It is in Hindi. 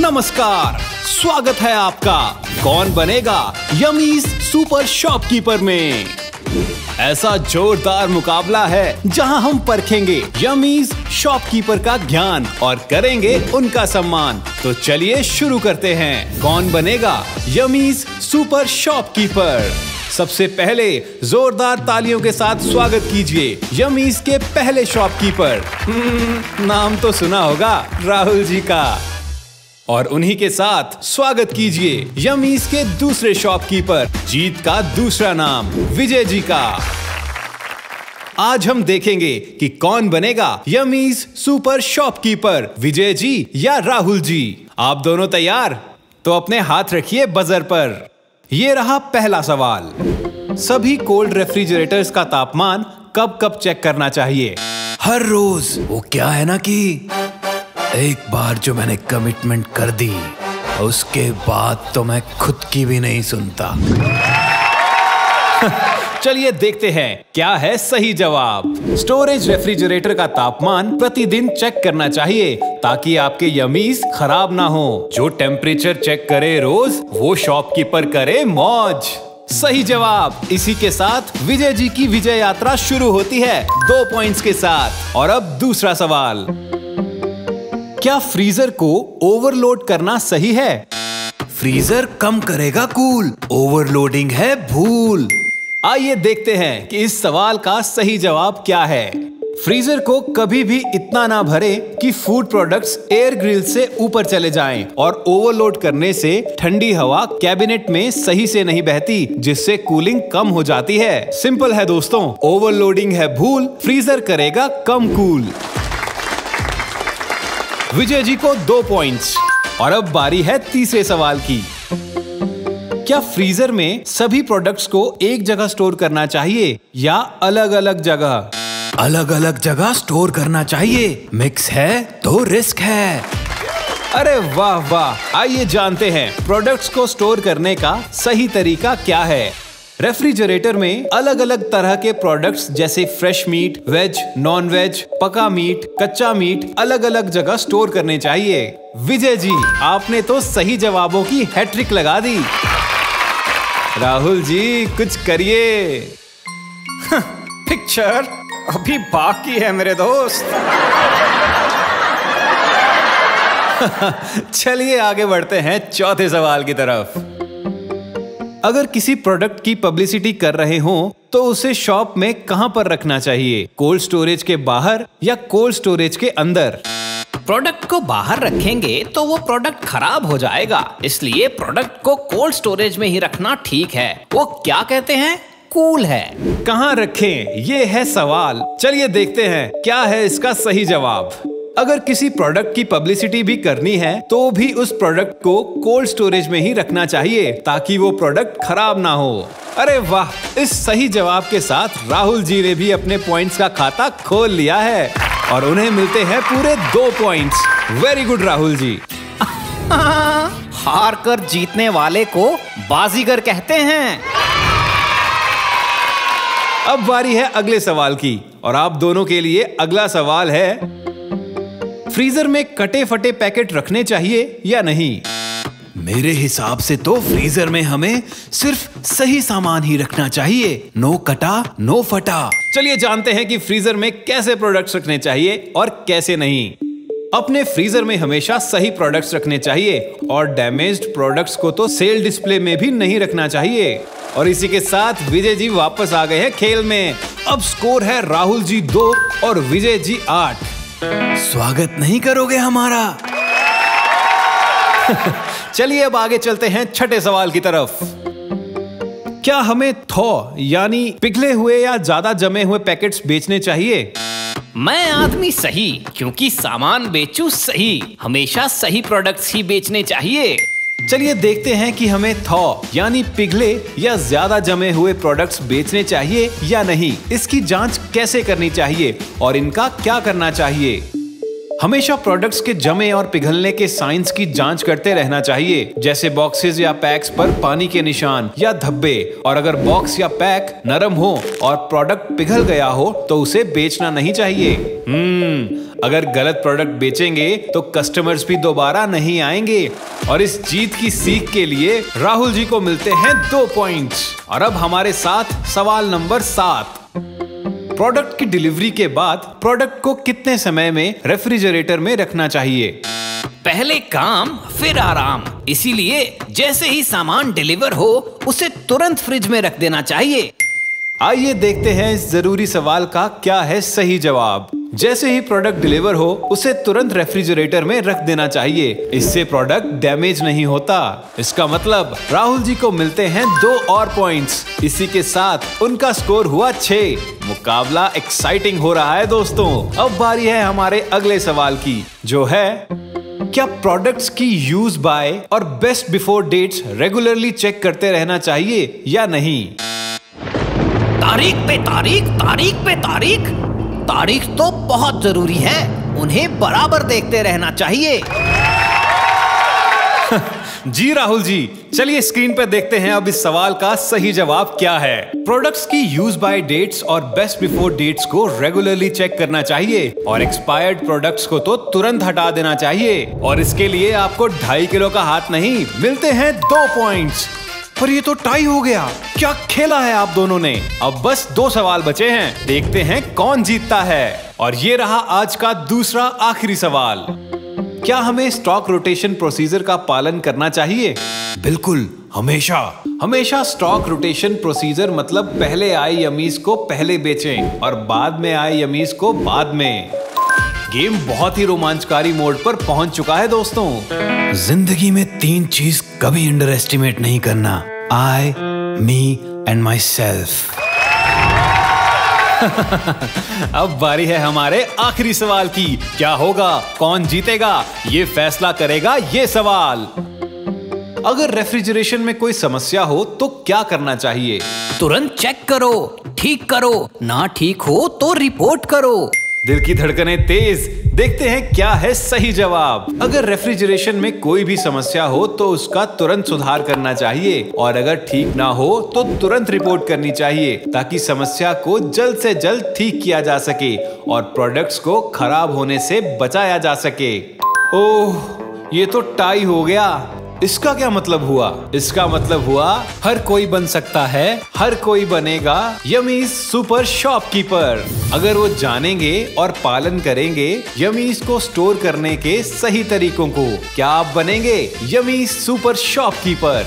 नमस्कार, स्वागत है आपका कौन बनेगा यमीज सुपर शॉपकीपर में। ऐसा जोरदार मुकाबला है जहां हम परखेंगे यमीज शॉपकीपर का ज्ञान और करेंगे उनका सम्मान। तो चलिए शुरू करते हैं, कौन बनेगा यमीज सुपर शॉपकीपर। सबसे पहले जोरदार तालियों के साथ स्वागत कीजिए यमीज के पहले शॉपकीपर। नाम तो सुना होगा, राहुल जी का। और उन्हीं के साथ स्वागत कीजिए यमीज के दूसरे शॉपकीपर, जीत का दूसरा नाम विजय जी का। आज हम देखेंगे कि कौन बनेगा Yummies super shopkeeper, Vijay ji या राहुल जी। आप दोनों तैयार? तो अपने हाथ रखिए बजर पर। ये रहा पहला सवाल। सभी कोल्ड रेफ्रिजरेटर्स का तापमान कब कब चेक करना चाहिए? हर रोज। वो क्या है ना कि एक बार जो मैंने कमिटमेंट कर दी उसके बाद तो मैं खुद की भी नहीं सुनता। चलिए देखते हैं क्या है सही जवाब। स्टोरेज रेफ्रिजरेटर का तापमान प्रतिदिन चेक करना चाहिए ताकि आपके यमीज खराब ना हो। जो टेम्परेचर चेक करे रोज, वो शॉपकीपर करे मौज। सही जवाब। इसी के साथ विजय जी की विजय यात्रा शुरू होती है 2 पॉइंट्स के साथ। और अब दूसरा सवाल। क्या फ्रीजर को ओवरलोड करना सही है? फ्रीजर कम करेगा कूल, ओवरलोडिंग है भूल। आइए देखते हैं कि इस सवाल का सही जवाब क्या है। फ्रीजर को कभी भी इतना ना भरे कि फूड प्रोडक्ट्स एयर ग्रिल से ऊपर चले जाएं, और ओवरलोड करने से ठंडी हवा कैबिनेट में सही से नहीं बहती, जिससे कूलिंग कम हो जाती है। सिंपल है दोस्तों, ओवरलोडिंग है भूल, फ्रीजर करेगा कम कूल। विजय जी को 2 पॉइंट्स। और अब बारी है तीसरे सवाल की। क्या फ्रीजर में सभी प्रोडक्ट्स को एक जगह स्टोर करना चाहिए या अलग अलग जगह? अलग अलग जगह स्टोर करना चाहिए। मिक्स है तो रिस्क है। अरे वाह वाह। आइए जानते हैं प्रोडक्ट्स को स्टोर करने का सही तरीका क्या है। रेफ्रिजरेटर में अलग अलग तरह के प्रोडक्ट्स जैसे fresh meat, veg, non veg, पका मीट, कच्चा मीट अलग अलग जगह स्टोर करने चाहिए। विजय जी, आपने तो सही जवाबों की हैट्रिक लगा दी। राहुल जी, कुछ करिए। पिक्चर अभी बाकी है मेरे दोस्त। चलिए आगे बढ़ते हैं चौथे सवाल की तरफ। अगर किसी प्रोडक्ट की पब्लिसिटी कर रहे हो तो उसे शॉप में कहां पर रखना चाहिए? कोल्ड स्टोरेज के बाहर या कोल्ड स्टोरेज के अंदर? प्रोडक्ट को बाहर रखेंगे तो वो प्रोडक्ट खराब हो जाएगा, इसलिए प्रोडक्ट को कोल्ड स्टोरेज में ही रखना ठीक है। वो क्या कहते हैं, कूल है। कहां रखें, ये है सवाल। चलिए देखते हैं क्या है इसका सही जवाब। अगर किसी प्रोडक्ट की पब्लिसिटी भी करनी है तो भी उस प्रोडक्ट को कोल्ड स्टोरेज में ही रखना चाहिए ताकि वो प्रोडक्ट खराब ना हो। अरे वाह, इस सही जवाब के साथ राहुल जी ने भी अपने पॉइंट्स का खाता खोल लिया है और उन्हें मिलते हैं पूरे 2 points. Very good Rahul ji. हार कर जीतने वाले को बाजीगर कहते हैं। अब बारी है अगले सवाल की और आप दोनों के लिए अगला सवाल है, फ्रीजर में कटे फटे पैकेट रखने चाहिए या नहीं? मेरे हिसाब से तो फ्रीजर में हमें सिर्फ सही सामान ही रखना चाहिए। नो कटा नो फटा। चलिए जानते हैं कि फ्रीजर में कैसे प्रोडक्ट्स रखने चाहिए और कैसे नहीं। अपने फ्रीजर में हमेशा सही प्रोडक्ट्स रखने चाहिए और डैमेज्ड प्रोडक्ट्स को तो सेल डिस्प्ले में भी नहीं रखना चाहिए। और इसी के साथ विजय जी वापस आ गए हैं खेल में। अब स्कोर है राहुल जी 2 और विजय जी 8। स्वागत नहीं करोगे हमारा? चलिए अब आगे चलते हैं छठे सवाल की तरफ। क्या हमें थॉ यानी पिघले हुए या ज्यादा जमे हुए पैकेट्स बेचने चाहिए? मैं आदमी सही, क्योंकि सामान बेचूं सही। हमेशा सही प्रोडक्ट्स ही बेचने चाहिए। चलिए देखते हैं कि हमें थॉ यानी पिघले या ज्यादा जमे हुए प्रोडक्ट्स बेचने चाहिए या नहीं। इसकी जांच कैसे करनी चाहिए और इनका क्या करना चाहिए? हमेशा प्रोडक्ट्स के जमे और पिघलने के साइंस की जांच करते रहना चाहिए, जैसे बॉक्सेस या पैक्स पर पानी के निशान या धब्बे। और अगर बॉक्स या पैक नरम हो और प्रोडक्ट पिघल गया हो तो उसे बेचना नहीं चाहिए। अगर गलत प्रोडक्ट बेचेंगे तो कस्टमर्स भी दोबारा नहीं आएंगे। और इस जीत की सीख के लिए राहुल जी को मिलते हैं 2 पॉइंट्स। और अब हमारे साथ सवाल नंबर 7। प्रोडक्ट की डिलीवरी के बाद प्रोडक्ट को कितने समय में रेफ्रिजरेटर में रखना चाहिए? पहले काम फिर आराम, इसीलिए जैसे ही सामान डिलीवर हो उसे तुरंत फ्रिज में रख देना चाहिए। आइए देखते हैं इस जरूरी सवाल का क्या है सही जवाब। जैसे ही प्रोडक्ट डिलीवर हो उसे तुरंत रेफ्रिजरेटर में रख देना चाहिए, इससे प्रोडक्ट डैमेज नहीं होता। इसका मतलब राहुल जी को मिलते हैं 2 और पॉइंट्स। इसी के साथ उनका स्कोर हुआ 6। मुकाबला एक्साइटिंग हो रहा है दोस्तों। अब बारी है हमारे अगले सवाल की, जो है क्या प्रोडक्ट्स की यूज बाय और best before dates regularly check करते रहना चाहिए या नहीं? तारीख पे तारीख, तारीख पे तारीख। तारीख तो बहुत जरूरी है, उन्हें बराबर देखते रहना चाहिए। जी राहुल जी, चलिए स्क्रीन पे देखते हैं अब इस सवाल का सही जवाब क्या है। प्रोडक्ट्स की यूज बाय डेट्स और बेस्ट बिफोर डेट्स को रेगुलरली चेक करना चाहिए और एक्सपायर्ड प्रोडक्ट्स को तो तुरंत हटा देना चाहिए। और इसके लिए आपको 2.5 किलो का हाथ नहीं, मिलते हैं 2 पॉइंट्स। पर ये तो टाई हो गया। क्या खेला है आप दोनों ने। अब बस 2 सवाल बचे हैं, देखते हैं कौन जीतता है। और ये रहा आज का दूसरा आखिरी सवाल। क्या हमें स्टॉक रोटेशन प्रोसीजर का पालन करना चाहिए? बिल्कुल, हमेशा स्टॉक रोटेशन प्रोसीजर मतलब पहले आए यमीज को पहले बेचें और बाद में आए यमीज को बाद में। गेम बहुत ही रोमांचकारी मोड पर पहुंच चुका है दोस्तों। जिंदगी में 3 चीज कभी अंडर एस्टिमेट नहीं करना, आई, मी एंड माई सेल्फ। अब बारी है हमारे आखिरी सवाल की। क्या होगा, कौन जीतेगा, ये फैसला करेगा ये सवाल। अगर रेफ्रिजरेशन में कोई समस्या हो तो क्या करना चाहिए? तुरंत चेक करो, ठीक करो, ना ठीक हो तो रिपोर्ट करो। दिल की धड़कनें तेज, देखते हैं क्या है सही जवाब। अगर रेफ्रिजरेशन में कोई भी समस्या हो तो उसका तुरंत सुधार करना चाहिए और अगर ठीक ना हो तो तुरंत रिपोर्ट करनी चाहिए ताकि समस्या को जल्द से जल्द ठीक किया जा सके और प्रोडक्ट्स को खराब होने से बचाया जा सके। ओह, ये तो टाई हो गया। इसका क्या मतलब हुआ? इसका मतलब हुआ हर कोई बन सकता है, हर कोई बनेगा यमीज सुपर शॉपकीपर अगर वो जानेंगे और पालन करेंगे यमीज को स्टोर करने के सही तरीकों को। क्या आप बनेंगे यमीज सुपर शॉपकीपर?